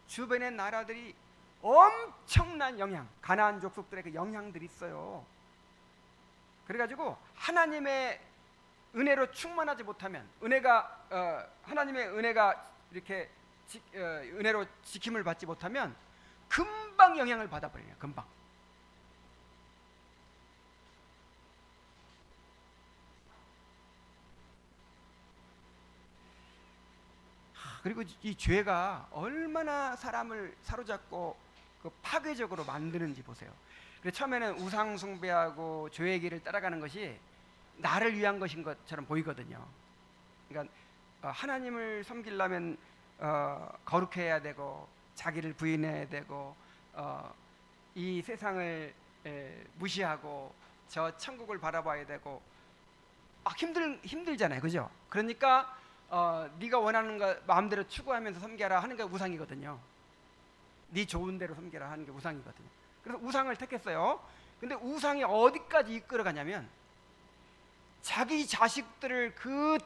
주변의 나라들이 엄청난 영향, 가나안 족속들의 그 영향들이 있어요. 그래가지고 하나님의 은혜로 충만하지 못하면, 하나님의 은혜가 이렇게 은혜로 지킴을 받지 못하면 금방 영향을 받아버려요. 금방. 그리고 이 죄가 얼마나 사람을 사로잡고 그 파괴적으로 만드는지 보세요. 그래서 처음에는 우상 숭배하고 죄의 길을 따라가는 것이 나를 위한 것인 것처럼 보이거든요. 그러니까 하나님을 섬기려면 거룩해야 되고, 자기를 부인해야 되고, 이 세상을 무시하고 저 천국을 바라봐야 되고, 힘들잖아요, 그죠? 그러니까 네가 원하는 거 마음대로 추구하면서 섬겨라 하는 게 우상이거든요. 네 좋은 대로 섬겨라 하는 게 우상이거든요. 그래서 우상을 택했어요. 근데 우상이 어디까지 이끌어가냐면, 자기 자식들을 그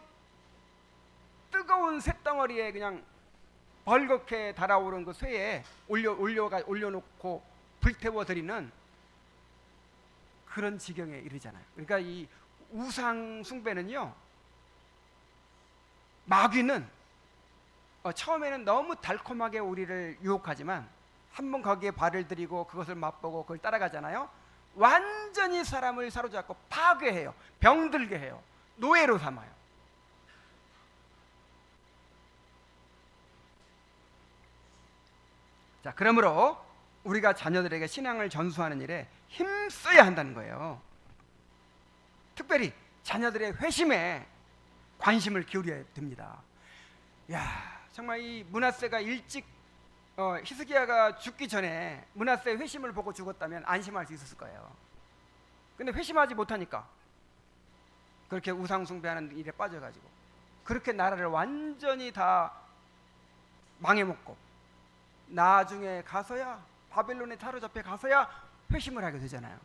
뜨거운 쇳덩어리에 그냥 벌겋게 달아오른 그 쇠에 올려놓고 불태워드리는 그런 지경에 이르잖아요. 그러니까 이 우상 숭배는요, 마귀는 처음에는 너무 달콤하게 우리를 유혹하지만 한번 거기에 발을 들이고 그것을 맛보고 그걸 따라가잖아요. 완전히 사람을 사로잡고 파괴해요. 병들게 해요. 노예로 삼아요. 자, 그러므로 우리가 자녀들에게 신앙을 전수하는 일에 힘써야 한다는 거예요. 특별히 자녀들의 회심에 관심을 기울여야 됩니다. 야, 정말 이 므낫세가 일찍 히스기야가 죽기 전에 므낫세의 회심을 보고 죽었다면 안심할 수 있었을 거예요. 근데 회심하지 못하니까 그렇게 우상 숭배하는 일에 빠져가지고 그렇게 나라를 완전히 다 망해먹고, 나중에 가서야, 바벨론에 사로잡혀 가서야 회심을 하게 되잖아요.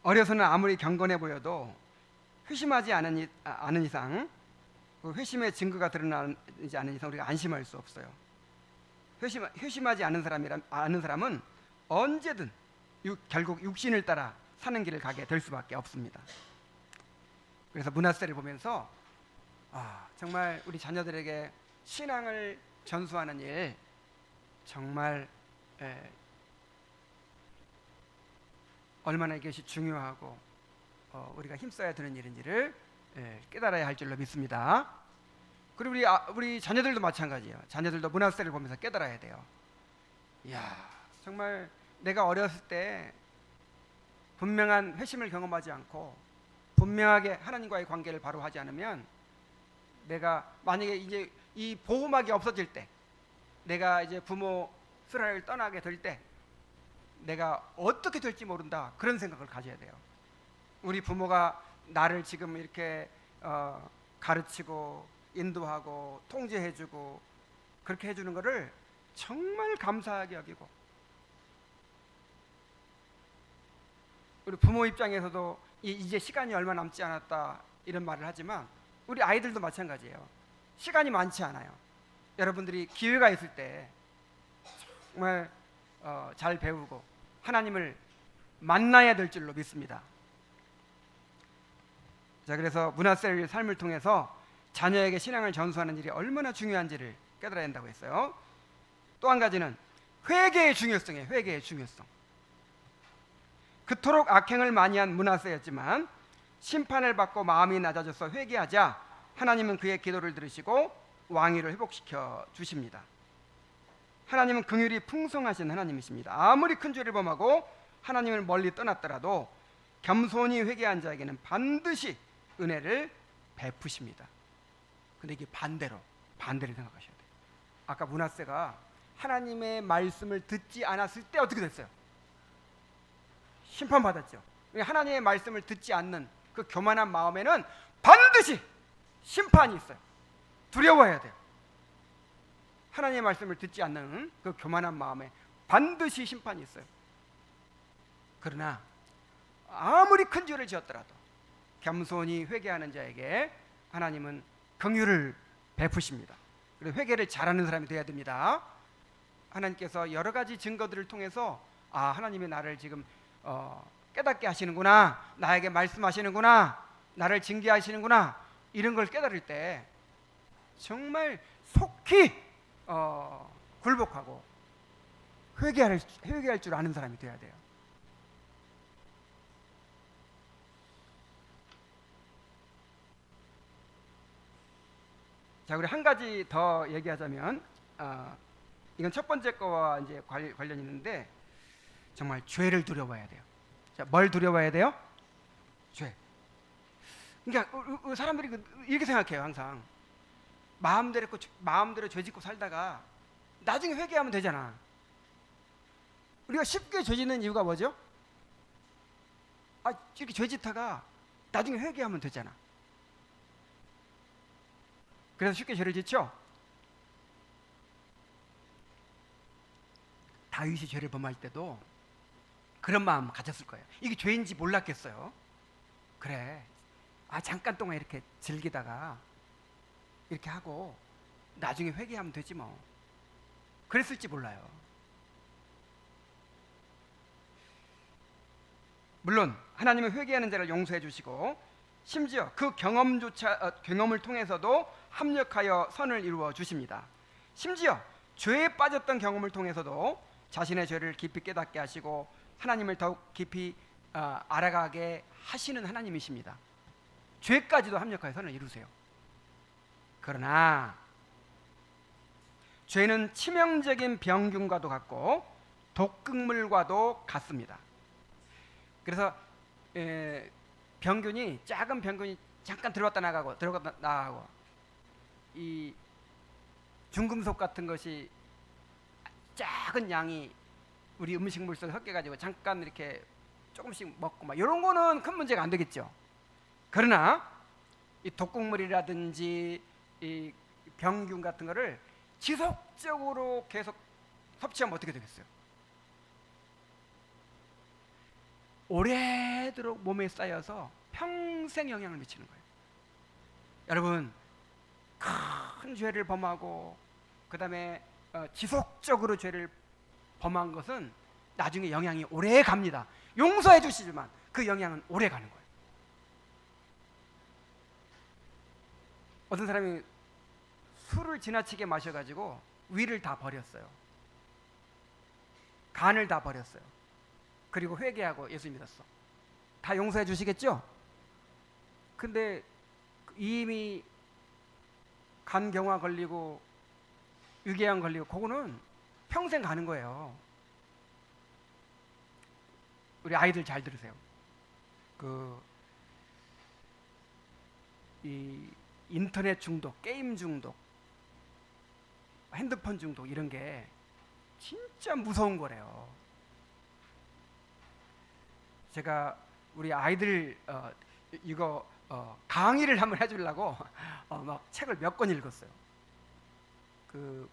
어려서는 아무리 경건해 보여도 회심하지 않은 이상, 그 회심의 증거가 드러나지 않은 이상 우리가 안심할 수 없어요. 회심하지 않은 사람은 언제든 결국 육신을 따라 사는 길을 가게 될 수밖에 없습니다. 그래서 므낫세를 보면서 정말 우리 자녀들에게 신앙을 전수하는 일, 정말 얼마나 이것이 중요하고 우리가 힘써야 되는 일인지를 깨달아야 할 줄로 믿습니다. 그리고 우리 자녀들도 마찬가지예요. 자녀들도 므낫세를 보면서 깨달아야 돼요. 이야, 정말 내가 어렸을 때 분명한 회심을 경험하지 않고 분명하게 하나님과의 관계를 바로 하지 않으면, 내가 만약에 이제 이 보호막이 없어질 때, 내가 이제 부모 슬하를 떠나게 될 때 내가 어떻게 될지 모른다, 그런 생각을 가져야 돼요. 우리 부모가 나를 지금 이렇게 가르치고 인도하고 통제해주고 그렇게 해주는 것을 정말 감사하게 여기고, 우리 부모 입장에서도 이제 시간이 얼마 남지 않았다 이런 말을 하지만 우리 아이들도 마찬가지예요. 시간이 많지 않아요. 여러분들이 기회가 있을 때 정말 잘 배우고 하나님을 만나야 될 줄로 믿습니다. 자, 그래서 므낫세의 삶을 통해서 자녀에게 신앙을 전수하는 일이 얼마나 중요한지를 깨달아야 한다고 했어요. 또 한 가지는 회개의 중요성이에요. 회개의 중요성. 그토록 악행을 많이 한 므낫세였지만 심판을 받고 마음이 낮아져서 회개하자 하나님은 그의 기도를 들으시고 왕위를 회복시켜 주십니다. 하나님은 긍휼이 풍성하신 하나님이십니다. 아무리 큰 죄를 범하고 하나님을 멀리 떠났더라도 겸손히 회개한 자에게는 반드시 은혜를 베푸십니다. 근데 이게 반대로 생각하셔야 돼요. 아까 므낫세가 하나님의 말씀을 듣지 않았을 때 어떻게 됐어요? 심판받았죠. 하나님의 말씀을 듣지 않는 그 교만한 마음에는 반드시 심판이 있어요. 두려워해야 돼요. 하나님의 말씀을 듣지 않는 그 교만한 마음에 반드시 심판이 있어요. 그러나 아무리 큰 죄를 지었더라도 겸손히 회개하는 자에게 하나님은 긍휼을 베푸십니다. 그래서 회개를 잘하는 사람이 되어야 됩니다. 하나님께서 여러 가지 증거들을 통해서 하나님이 나를 지금 깨닫게 하시는구나, 나에게 말씀하시는구나, 나를 징계하시는구나, 이런 걸 깨달을 때 정말 속히 굴복하고 회개할 줄 아는 사람이 되어야 돼요. 자, 우리 한 가지 더 얘기하자면, 이건 첫 번째 거와 이제 관련이 있는데, 정말 죄를 두려워해야 돼요. 자, 뭘 두려워해야 돼요? 죄. 그러니까 사람들이 이렇게 생각해요. 항상 마음대로 죄 짓고 살다가 나중에 회개하면 되잖아. 우리가 쉽게 죄 짓는 이유가 뭐죠? 이렇게 죄 짓다가 나중에 회개하면 되잖아. 그래서 쉽게 죄를 짓죠. 다윗이 죄를 범할 때도 그런 마음 가졌을 거예요. 이게 죄인지 몰랐겠어요. 그래, 잠깐 동안 이렇게 즐기다가 이렇게 하고 나중에 회개하면 되지 뭐. 그랬을지 몰라요. 물론 하나님은 회개하는 자를 용서해 주시고 심지어 그 경험을 통해서도 합력하여 선을 이루어 주십니다. 심지어 죄에 빠졌던 경험을 통해서도 자신의 죄를 깊이 깨닫게 하시고 하나님을 더욱 깊이 알아가게 하시는 하나님이십니다. 죄까지도 합력하여 선을 이루세요. 그러나 죄는 치명적인 병균과도 같고 독극물과도 같습니다. 그래서 작은 병균이 잠깐 들어갔다 나가고 이 중금속 같은 것이 작은 양이 우리 음식물 속에 섞여가지고 잠깐 이렇게 조금씩 먹고 막 이런 거는 큰 문제가 안 되겠죠. 그러나 이 독극물이라든지 이 병균 같은 거를 지속적으로 계속 섭취하면 어떻게 되겠어요? 오래도록 몸에 쌓여서 평생 영향을 미치는 거예요. 여러분, 큰 죄를 범하고 그 다음에 지속적으로 죄를 범한 것은 나중에 영향이 오래 갑니다. 용서해 주시지만 그 영향은 오래 가는 거예요. 어떤 사람이 술을 지나치게 마셔가지고 위를 다 버렸어요. 간을 다 버렸어요. 그리고 회개하고 예수 믿었어. 다 용서해 주시겠죠? 근데 이미 간경화 걸리고 위궤양 걸리고 그거는 평생 가는 거예요. 우리 아이들 잘 들으세요. 이 인터넷 중독, 게임 중독, 핸드폰 중독 이런 게 진짜 무서운 거래요. 제가 우리 아이들 이거 강의를 한번 해주려고 막 책을 몇 권 읽었어요. 그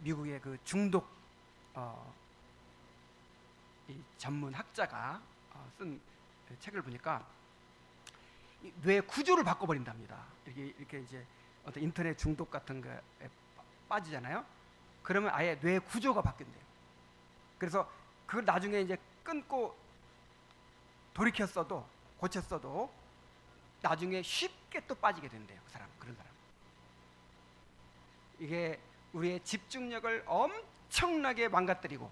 미국의 그 중독 이 전문 학자가 쓴 책을 보니까 뇌 구조를 바꿔버린답니다. 이렇게 이제 어떤 인터넷 중독 같은 거에 빠지잖아요. 그러면 아예 뇌 구조가 바뀐대요. 그래서 그걸 나중에 이제 끊고 돌이켰어도 고쳤어도 나중에 쉽게 또 빠지게 된대요. 그런 사람. 이게 우리의 집중력을 엄청나게 망가뜨리고,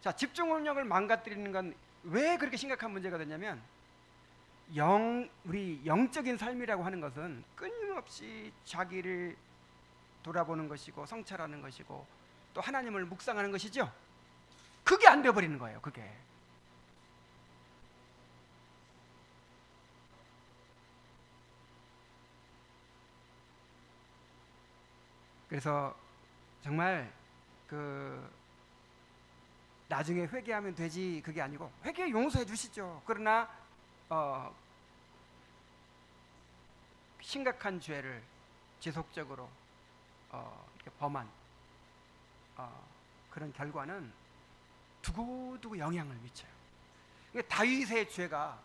자, 집중력을 망가뜨리는 건 왜 그렇게 심각한 문제가 되냐면 우리 영적인 삶이라고 하는 것은 끊임없이 자기를 돌아보는 것이고 성찰하는 것이고 또 하나님을 묵상하는 것이죠. 그게 안 되어버리는 거예요. 그게 그래서 정말 그 나중에 회개하면 되지 그게 아니고 회개 용서해 주시죠. 그러나 심각한 죄를 지속적으로 이렇게 범한 그런 결과는 두고두고 영향을 미쳐요. 그러니까 다윗의 죄가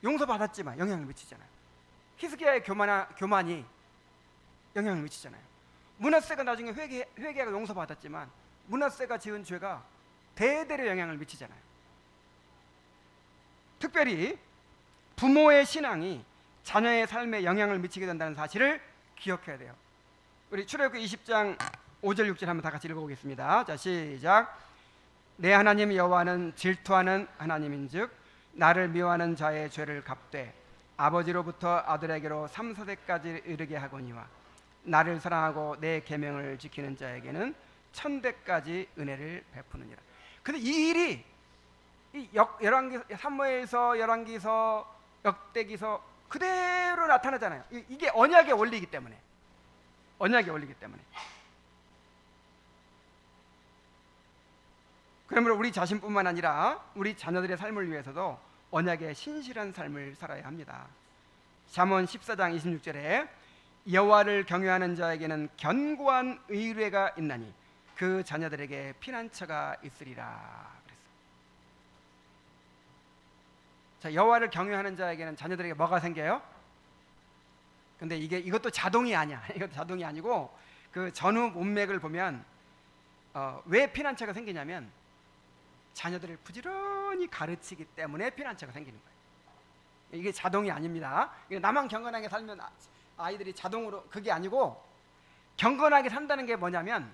용서받았지만 영향을 미치잖아요. 히스기야의 교만이 영향을 미치잖아요. 므낫세가 나중에 회개가 용서받았지만 므낫세가 지은 죄가 대대로 영향을 미치잖아요. 특별히 부모의 신앙이 자녀의 삶에 영향을 미치게 된다는 사실을 기억해야 돼요. 우리 출애굽기 20장 5절 6절 한번 다 같이 읽어보겠습니다. 자, 시작. 내 하나님 여호와는 질투하는 하나님인즉 나를 미워하는 자의 죄를 갚되 아버지로부터 아들에게로 3, 4대까지 이르게 하거니와 나를 사랑하고 내 계명을 지키는 자에게는 1000대까지 은혜를 베푸느니라. 근데 이 일이 사무엘서, 열왕기서, 역대기서 그대로 나타나잖아요. 이게 언약의 원리이기 때문에. 그러므로 우리 자신뿐만 아니라 우리 자녀들의 삶을 위해서도 언약의 신실한 삶을 살아야 합니다. 잠언 14장 26절에 여호와를 경외하는 자에게는 견고한 의뢰가 있나니 그 자녀들에게 피난처가 있으리라 그랬어요. 자, 여호와를 경외하는 자에게는 자녀들에게 뭐가 생겨요? 근데 이것도 자동이 아니야. 이것도 자동이 아니고 그 전후 문맥을 보면 왜 피난처가 생기냐면 자녀들을 부지런히 가르치기 때문에 피난처가 생기는 거예요. 이게 자동이 아닙니다. 나만 경건하게 살면 아이들이 자동으로 그게 아니고 경건하게 산다는 게 뭐냐면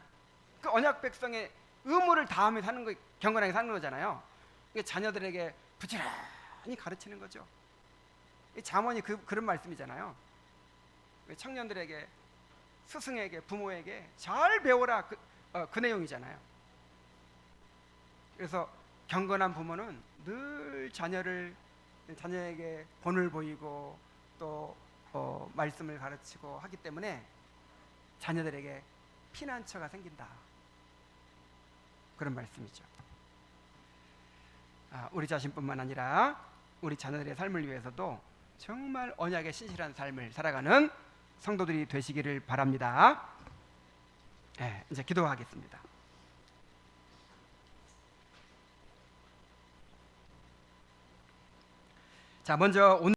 그 언약 백성의 의무를 다하며 사는 거 경건하게 사는 거잖아요. 자녀들에게 부지런히 가르치는 거죠. 잠언이 그런 말씀이잖아요. 청년들에게 스승에게 부모에게 잘 배워라 그 내용이잖아요. 그래서 경건한 부모는 늘 자녀에게 본을 보이고 또 말씀을 가르치고 하기 때문에 자녀들에게 피난처가 생긴다. 그런 말씀이죠. 우리 자신뿐만 아니라 우리 자녀들의 삶을 위해서도 정말 언약의 신실한 삶을 살아가는 성도들이 되시기를 바랍니다. 네, 이제 기도하겠습니다. 자, 먼저 오늘